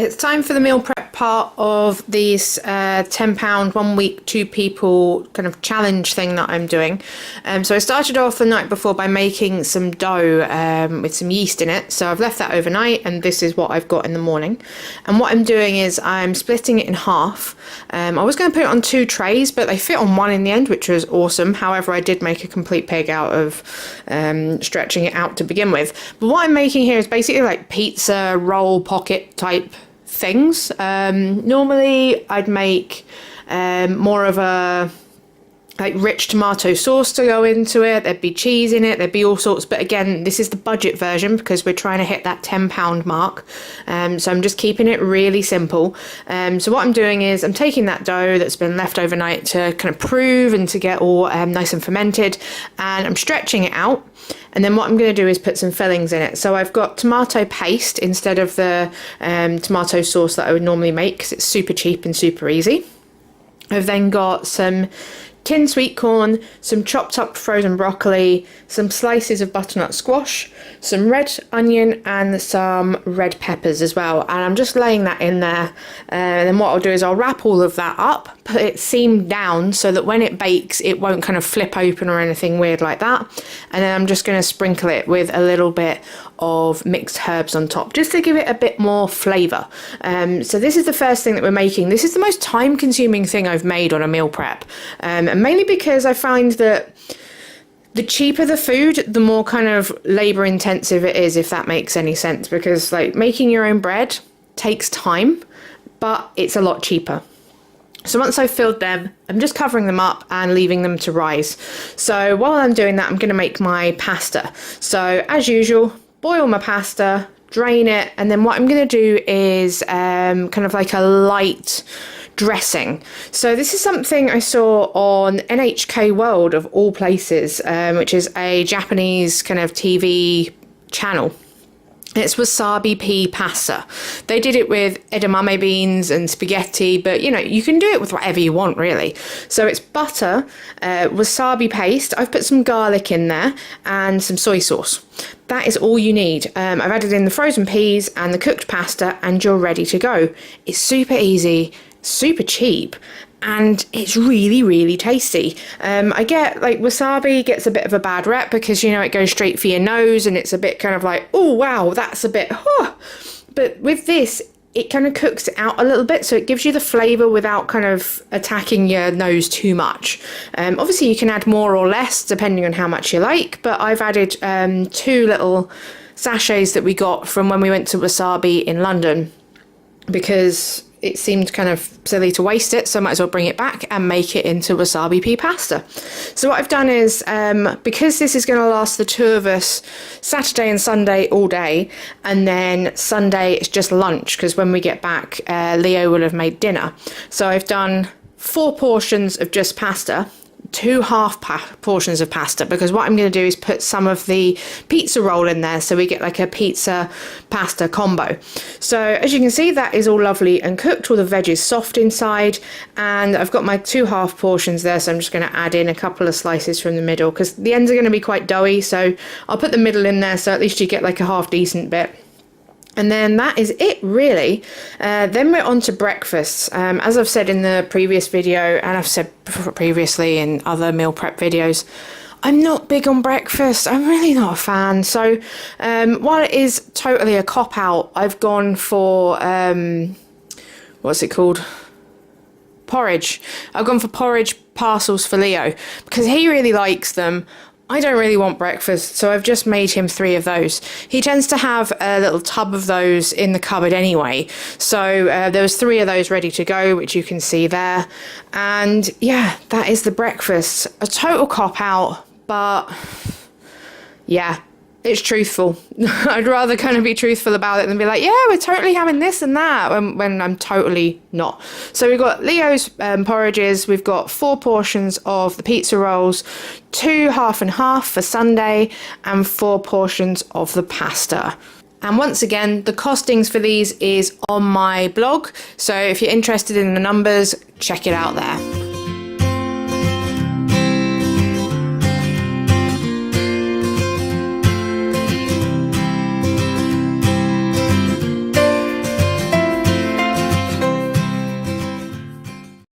It's time for the meal prep part of these £10 1 week 2 people kind of challenge thing that I'm doing. So I started off the night before by making some dough with some yeast in it. So I've left that overnight and this is what I've got in the morning. And what I'm doing is I'm splitting it in half. I was going to put it on 2 trays, but they fit on 1 in the end, which was awesome. However, I did make a complete pig out of stretching it out to begin with. But what I'm making here is basically like pizza roll pocket type things. Normally I'd make more of a like rich tomato sauce to go into it. There'd be cheese in it, there'd be all sorts, but again, this is the budget version because we're trying to hit that £10 mark. So I'm just keeping it really simple. So what I'm doing is I'm taking that dough that's been left overnight to kind of prove and to get all nice and fermented, and I'm stretching it out. And then what I'm going to do is put some fillings in it. So I've got tomato paste instead of the tomato sauce that I would normally make because it's super cheap and super easy. I've then got some tinned sweet corn, some chopped up frozen broccoli, some slices of butternut squash, some red onion and some red peppers as well. And I'm just laying that in there. And then what I'll do is I'll wrap all of that up, put it seamed down so that when it bakes, it won't kind of flip open or anything weird like that. And then I'm just going to sprinkle it with a little bit of mixed herbs on top, just to give it a bit more flavour. So this is the first thing that we're making. This is the most time consuming thing I've made on a meal prep. And mainly because I find that the cheaper the food, the more kind of labour intensive it is, if that makes any sense. Because like making your own bread takes time, but it's a lot cheaper. So once I've filled them, I'm just covering them up and leaving them to rise. So while I'm doing that, I'm going to make my pasta. So as usual, boil my pasta, drain it, and then what I'm going to do is kind of like a light dressing. So this is something I saw on NHK World of all places, which is a Japanese kind of TV channel. It's wasabi pea pasta. They did it with edamame beans and spaghetti, but you know, you can do it with whatever you want really. So it's butter, wasabi paste. I've put some garlic in there and some soy sauce. That is all you need. I've added in the frozen peas and the cooked pasta and you're ready to go. It's super easy, super cheap, and it's really, really tasty. I get like wasabi gets a bit of a bad rep because, you know, it goes straight for your nose and it's a bit kind of like, oh wow, that's a bit, huh. But with this, it kind of cooks it out a little bit, so it gives you the flavour without kind of attacking your nose too much. Obviously you can add more or less depending on how much you like, but I've added 2 little sachets that we got from when we went to Wasabi in London because it seemed kind of silly to waste it, so I might as well bring it back and make it into wasabi pea pasta. So what I've done is, because this is going to last the 2 of us Saturday and Sunday all day, and then Sunday it's just lunch, because when we get back, Leo will have made dinner. So I've done 4 portions of just pasta, 2 half portions of pasta, because what I'm going to do is put some of the pizza roll in there so we get like a pizza pasta combo. So as you can see, that is all lovely and cooked. All the veg is soft inside, and I've got my 2 half portions there, so I'm just going to add in a couple of slices from the middle because the ends are going to be quite doughy, so I'll put the middle in there so at least you get like a half decent bit. And then that is it really. Then we're on to breakfast. As I've said in the previous video, and I've said previously in other meal prep videos, I'm not big on breakfast. I'm really not a fan. So while it is totally a cop-out, I've gone for, what's it called? Porridge. I've gone for porridge parcels for Leo because he really likes them. I don't really want breakfast, so I've just made him 3 of those. He tends to have a little tub of those in the cupboard anyway. So there was 3 of those ready to go, which you can see there. And yeah, that is the breakfast. A total cop-out, but yeah, it's truthful. I'd rather kind of be truthful about it than be like, yeah, we're totally having this and that, when I'm totally not. So we've got Leo's porridges, we've got 4 portions of the pizza rolls, 2 half and half for Sunday, and 4 portions of the pasta. And once again, the costings for these is on my blog, so if you're interested in the numbers, check it out there.